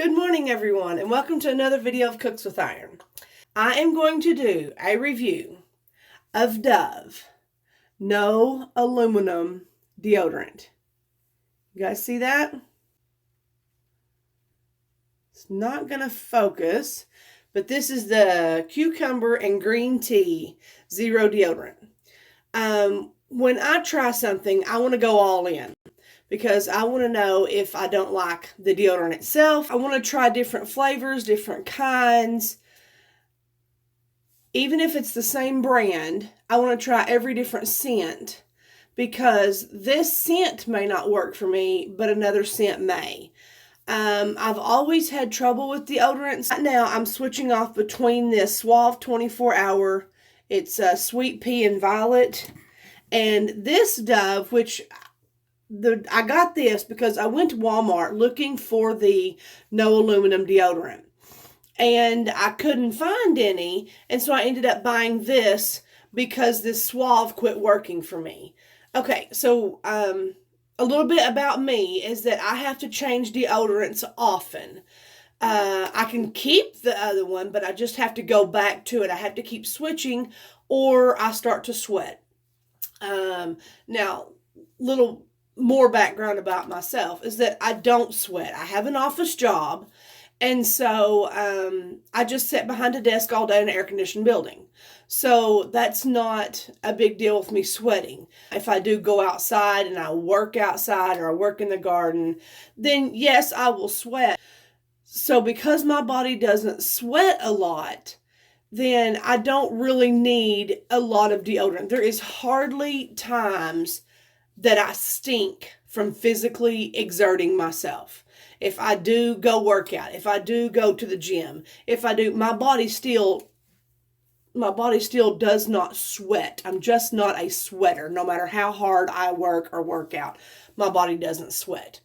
Good morning, everyone, and welcome to another video of Cooks with Iron. I am going to do a review of Dove No Aluminum Deodorant. You guys see that? It's not going to focus, but this is the cucumber and green tea zero deodorant. When I try something, I want to go all in, because I want to know if I don't like the deodorant itself. I want to try different flavors, different kinds. Even if it's the same brand, I want to try every different scent, because this scent may not work for me, but another scent may. I've always had trouble with deodorants. Right now, I'm switching off between this Suave 24 Hour. It's Sweet Pea and Violet. And this Dove, which I got this because I went to Walmart looking for the no aluminum deodorant, and I couldn't find any, and so I ended up buying this because this Suave quit working for me. Okay, so a little bit about me is that I have to change deodorants often. I can keep the other one, but I just have to go back to it. I have to keep switching, or I start to sweat. Now, little more background about myself is that I don't sweat. I have an office job, and so I just sit behind a desk all day in an air-conditioned building. So that's not a big deal with me sweating. If I do go outside and I work outside or I work in the garden, then yes, I will sweat. So because my body doesn't sweat a lot, then I don't really need a lot of deodorant. There is hardly times that I stink from physically exerting myself. If I do go work out, if I do go to the gym, if I do, my body still does not sweat. I'm just not a sweater. No matter how hard I work or work out, my body doesn't sweat.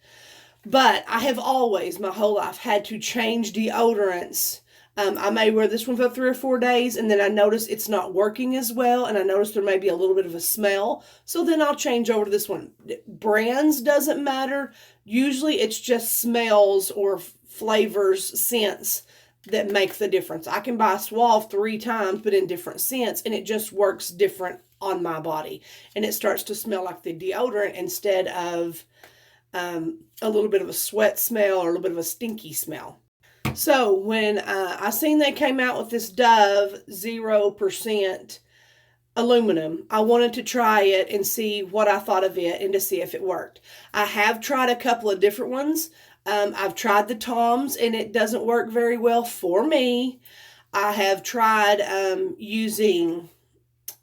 But I have always, my whole life, had to change deodorants. I may wear this one for 3 or 4 days, and then I notice it's not working as well, and I notice there may be a little bit of a smell, so then I'll change over to this one. Brands doesn't matter. Usually it's just smells or flavors, scents that make the difference. I can buy Suave 3 times, but in different scents, and it just works different on my body, and it starts to smell like the deodorant instead of a little bit of a sweat smell or a little bit of a stinky smell. So when I seen they came out with this Dove 0% aluminum, I wanted to try it and see what I thought of it and to see if it worked. I have tried a couple of different ones. I've tried the Tom's, and it doesn't work very well for me. I have tried using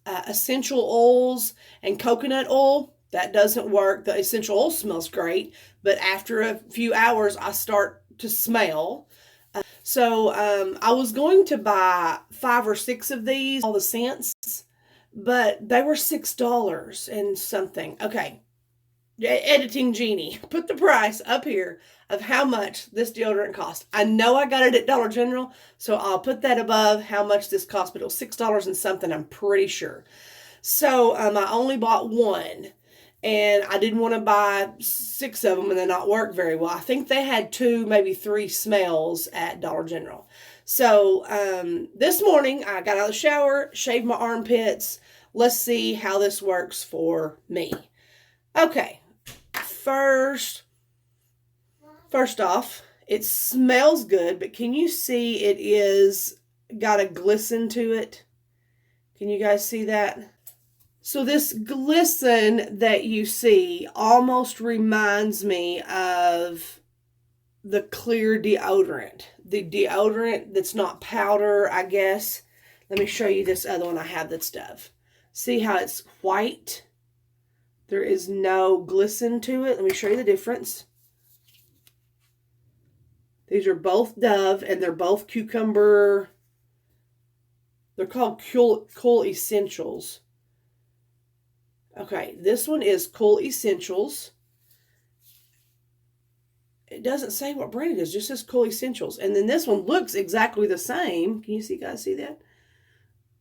essential oils and coconut oil. That doesn't work. The essential oil smells great, but after a few hours, I start to smell. So I was going to buy 5 or 6 of these, all the scents, but they were $6 and something. Okay, editing genie, put the price up here of how much this deodorant cost. I know I got it at Dollar General, so I'll put that above how much this cost, but it was $6 and something, I'm pretty sure. So I only bought one. And I didn't want to buy 6 of them and they not work very well. I think they had 2, maybe 3 smells at Dollar General. So this morning I got out of the shower, shaved my armpits. Let's see how this works for me. Okay, first off, it smells good, but can you see it is got a glisten to it? Can you guys see that? So this glisten that you see almost reminds me of the clear deodorant. The deodorant that's not powder, I guess. Let me show you this other one I have that's Dove. See how it's white? There is no glisten to it. Let me show you the difference. These are both Dove, and they're both cucumber. They're called Cool Essentials. Okay, this one is Cool Essentials. It doesn't say what brand it is, just says Cool Essentials. And then this one looks exactly the same. Can you guys see that?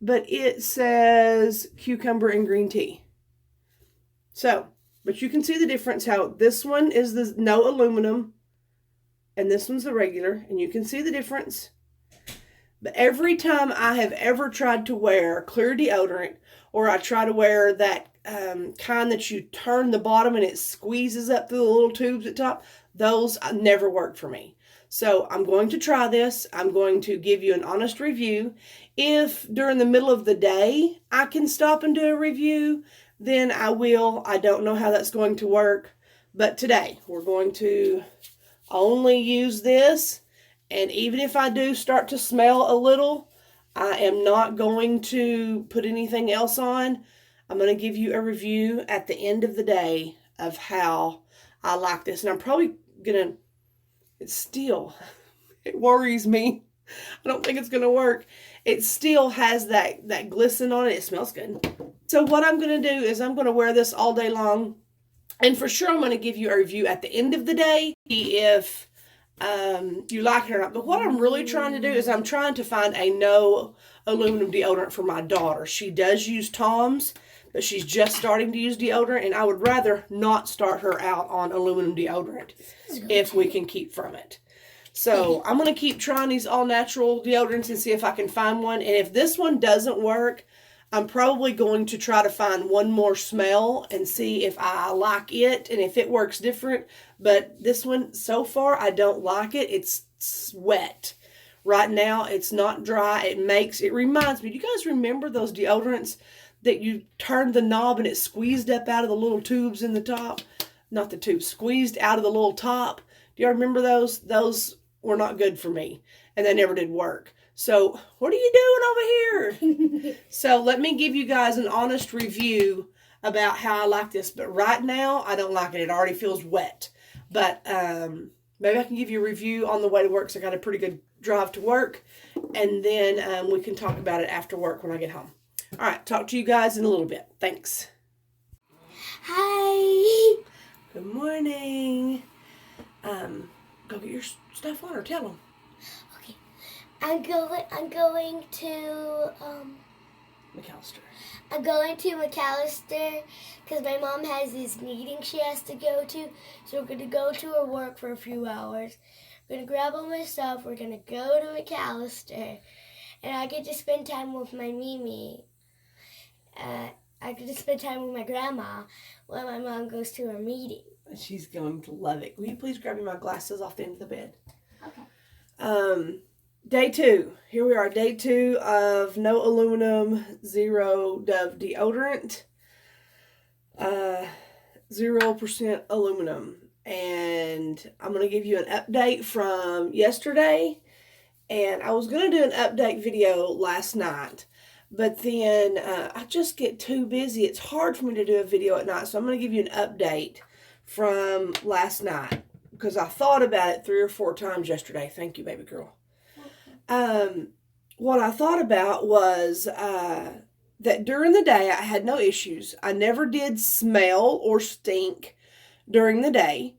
But it says cucumber and green tea. So, but you can see the difference how this one is the no aluminum. and this one's the regular, and you can see the difference. But every time I have ever tried to wear clear deodorant, or I try to wear that kind that you turn the bottom and it squeezes up through the little tubes at top, those never work for me. So I'm going to try this. I'm going to give you an honest review. If during the middle of the day I can stop and do a review, then I will. I don't know how that's going to work. But today we're going to only use this. And even if I do start to smell a little, I am not going to put anything else on. I'm going to give you a review at the end of the day of how I like this. And I'm probably going to, it's still, it worries me. I don't think it's going to work. It still has that glisten on it. It smells good. So what I'm going to do is I'm going to wear this all day long. And for sure, I'm going to give you a review at the end of the day if you like it or not. But what I'm really trying to do is I'm trying to find a no aluminum deodorant for my daughter. She does use Tom's, but she's just starting to use deodorant, and I would rather not start her out on aluminum deodorant if we can keep from it. So I'm going to keep trying these all-natural deodorants and see if I can find one. And if this one doesn't work, I'm probably going to try to find one more smell and see if I like it and if it works different. But this one, so far, I don't like it. It's wet. Right now, it's not dry. It reminds me, do you guys remember those deodorants that you turned the knob and it squeezed up out of the little tubes in the top? Not the tubes, squeezed out of the little top. Do y'all remember those? Those were not good for me, and they never did work. So what are you doing over here? So let me give you guys an honest review about how I like this. But right now, I don't like it. It already feels wet. But maybe I can give you a review on the way to work. So I got a pretty good drive to work. And then we can talk about it after work when I get home. All right. Talk to you guys in a little bit. Thanks. Hi. Good morning. Go get your stuff on or tell them. Okay. I'm going to McAllister. I'm going to McAllister because my mom has this meeting she has to go to. So we're going to go to her work for a few hours. We're going to grab all my stuff. We're going to go to McAllister. And I get to spend time with my Mimi. I get to spend time with my grandma while my mom goes to her meeting. She's going to love it. Will you please grab me my glasses off the end of the bed? Okay. Day 2. Here we are, day 2 of no aluminum, zero Dove deodorant. 0% aluminum. And I'm going to give you an update from yesterday. And I was going to do an update video last night. But then I just get too busy. It's hard for me to do a video at night. So I'm going to give you an update from last night. Because I thought about it 3 or 4 times yesterday. Thank you, baby girl. What I thought about was that during the day I had no issues. I never did smell or stink during the day.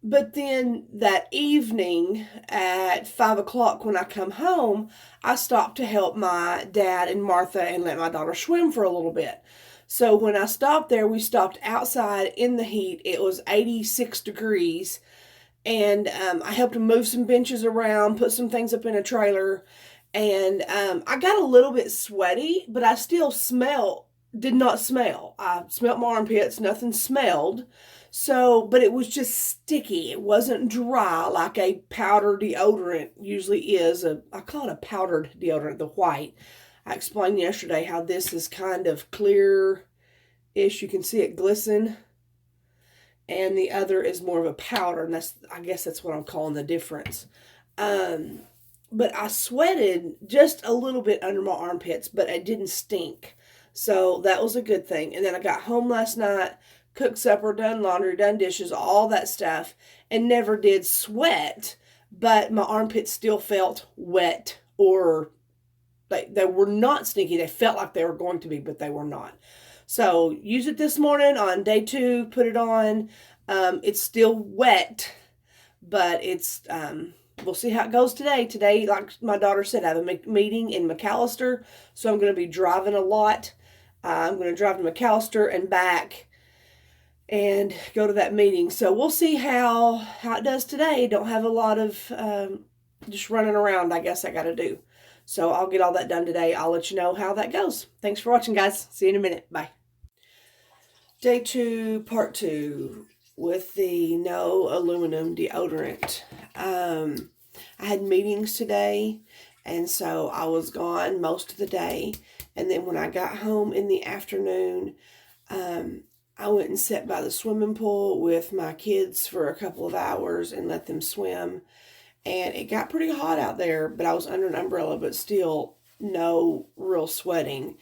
But then that evening at 5 o'clock when I come home, I stopped to help my dad and Martha and let my daughter swim for a little bit. So when I stopped there, we stopped outside in the heat. It was 86 degrees. And I helped them move some benches around, put some things up in a trailer. And I got a little bit sweaty, but I still did not smell. I smelled my armpits, nothing smelled. So, but it was just sticky. It wasn't dry like a powder deodorant usually is. I call it a powdered deodorant, the white. I explained yesterday how this is kind of clear-ish. You can see it glisten. And the other is more of a powder, and I guess that's what I'm calling the difference. But I sweated just a little bit under my armpits, but it didn't stink. So that was a good thing. And then I got home last night, cooked supper, done laundry, done dishes, all that stuff, and never did sweat, but my armpits still felt wet, or they were not stinky. They felt like they were going to be, but they were not. So use it this morning on day 2, put it on. It's still wet, but it's, we'll see how it goes today. Today, like my daughter said, I have a meeting in McAllister, so I'm going to be driving a lot. I'm going to drive to McAllister and back. and go to that meeting. So we'll see how it does today. Don't have a lot of just running around, I guess I got to do. So I'll get all that done today. I'll let you know how that goes. Thanks for watching, guys. See you in a minute. Bye. Day 2, part 2, with the no aluminum deodorant. I had meetings today, and so I was gone most of the day. And then when I got home in the afternoon, I went and sat by the swimming pool with my kids for a couple of hours and let them swim. And it got pretty hot out there, but I was under an umbrella, but still no real sweating.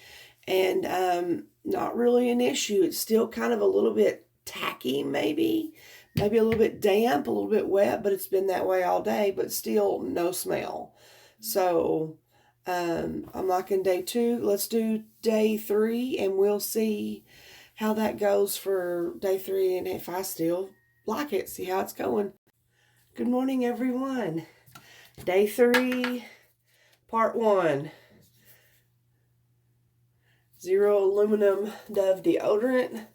And not really an issue. It's still kind of a little bit tacky, maybe a little bit damp, a little bit wet, but it's been that way all day, but still no smell. So I'm liking day 2. Let's do day 3, and we'll see how that goes for day 3, and if I still like it, see how it's going. Good morning, everyone. Day 3, part 1. Zero aluminum Dove deodorant.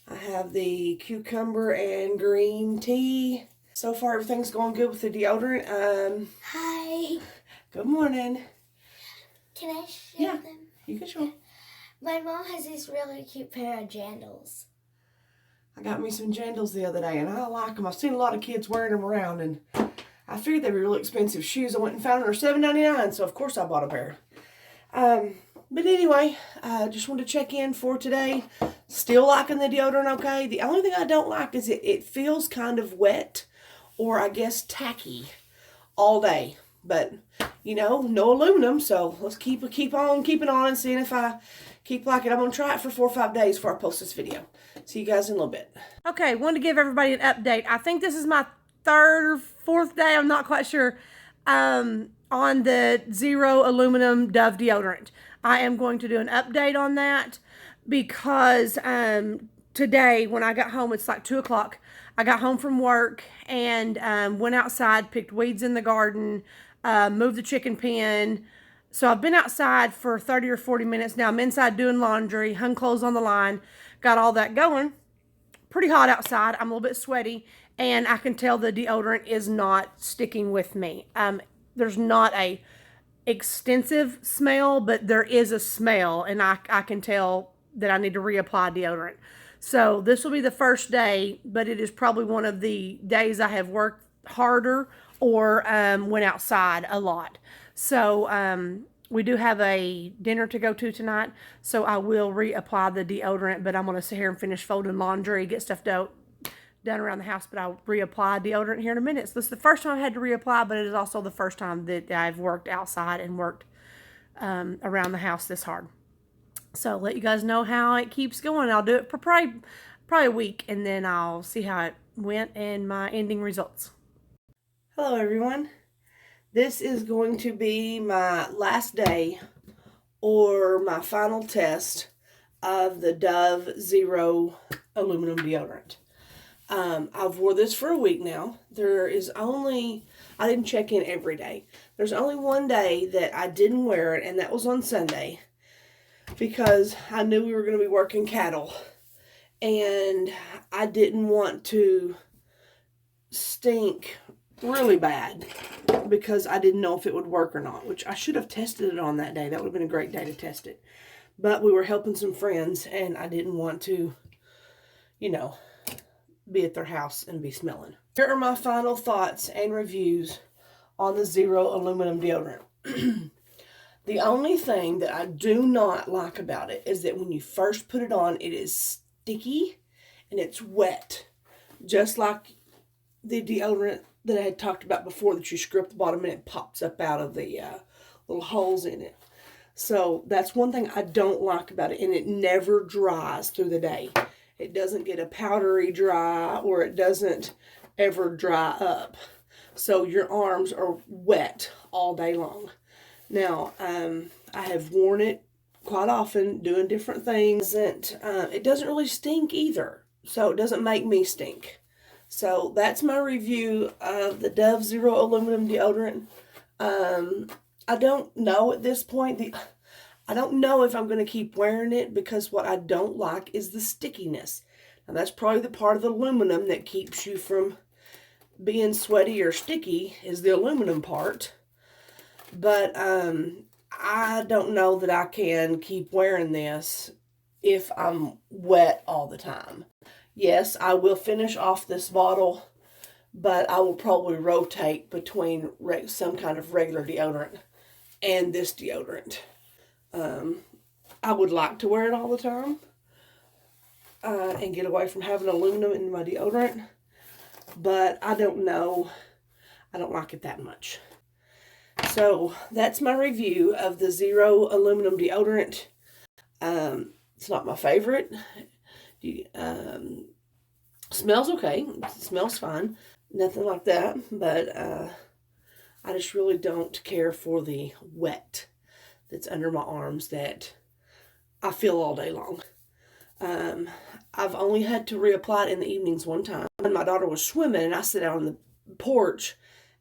I have the cucumber and green tea. So far, everything's going good with the deodorant. Hi. Good morning. Can I show them? You can show them. My mom has this really cute pair of jandals. I got me some jandals the other day, and I like them. I've seen a lot of kids wearing them around, and I figured they were really expensive shoes. I went and found them for $7.99, so of course I bought a pair. But anyway, I just wanted to check in for today. Still liking the deodorant okay. The only thing I don't like is it feels kind of wet, or I guess tacky, all day. But, you know, no aluminum, so let's keep on keeping on and seeing if I keep liking it. I'm going to try it for 4 or 5 days before I post this video. See you guys in a little bit. Okay, wanted to give everybody an update. I think this is my 3rd or 4th day, I'm not quite sure, on the zero aluminum Dove deodorant. I am going to do an update on that because today when I got home, it's like 2 o'clock. I got home from work and went outside, picked weeds in the garden, moved the chicken pen. So I've been outside for 30 or 40 minutes now. I'm inside doing laundry, hung clothes on the line, got all that going. Pretty hot outside. I'm a little bit sweaty, and I can tell the deodorant is not sticking with me. There's not a extensive smell, but there is a smell, and I can tell that I need to reapply deodorant. So this will be the first day, but it is probably one of the days I have worked harder or went outside a lot. So we do have a dinner to go to tonight, so I will reapply the deodorant, but I'm going to sit here and finish folding laundry, get stuff done around the house, but I'll reapply deodorant here in a minute. So this is the first time I had to reapply, but it is also the first time that I've worked outside and worked around the house this hard. So let you guys know how it keeps going. I'll do it for probably a week, and then I'll see how it went and my ending results. Hello, everyone. This is going to be my last day or my final test of the Dove Zero Aluminum Deodorant. I've wore this for a week now. There is only, I didn't check in every day. There's only one day that I didn't wear it, and that was on Sunday because I knew we were going to be working cattle, and I didn't want to stink really bad because I didn't know if it would work or not, which I should have tested it on that day. That would have been a great day to test it. But we were helping some friends, and I didn't want to, you know, be at their house and be smelling. Here are my final thoughts and reviews on the Zero Aluminum Deodorant. The only thing that I do not like about it is that when you first put it on, it is sticky and it's wet. Just like the deodorant that I had talked about before, that you screw up the bottom and it pops up out of the little holes in it. So that's one thing I don't like about it, and it never dries through the day. It doesn't get a powdery dry, or it doesn't ever dry up. So your arms are wet all day long. Now, I have worn it quite often doing different things. It doesn't really stink either, so it doesn't make me stink. So that's my review of the Dove Zero Aluminum Deodorant. I don't know at this point. I don't know if I'm going to keep wearing it because what I don't like is the stickiness. And that's probably the part of the aluminum that keeps you from being sweaty or sticky, is the aluminum part. But I don't know that I can keep wearing this if I'm wet all the time. Yes, I will finish off this bottle, but I will probably rotate between some kind of regular deodorant and this deodorant. I would like to wear it all the time and get away from having aluminum in my deodorant, but I don't know. I don't like it that much. So that's my review of the Zero Aluminum Deodorant. It's not my favorite. Smells okay. It smells fine. Nothing like that. But I just really don't care for the wet that's under my arms that I feel all day long. I've only had to reapply it in the evenings one time. When my daughter was swimming, and I sat out on the porch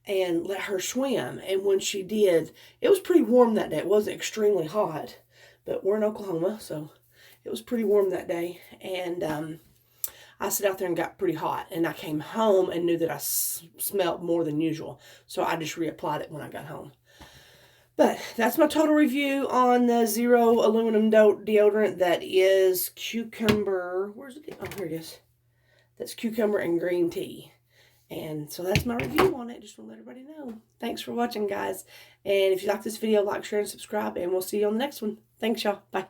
and let her swim. And when she did, it was pretty warm that day. It wasn't extremely hot, but we're in Oklahoma, so it was pretty warm that day. And I sat out there and got pretty hot. And I came home and knew that I smelled more than usual. So I just reapplied it when I got home. But that's my total review on the Zero Aluminum Deodorant. That is cucumber. Where's it? Oh, here it is. That's cucumber and green tea. And so that's my review on it. Just want to let everybody know. Thanks for watching, guys. And if you like this video, like, share, and subscribe. And we'll see you on the next one. Thanks, y'all. Bye.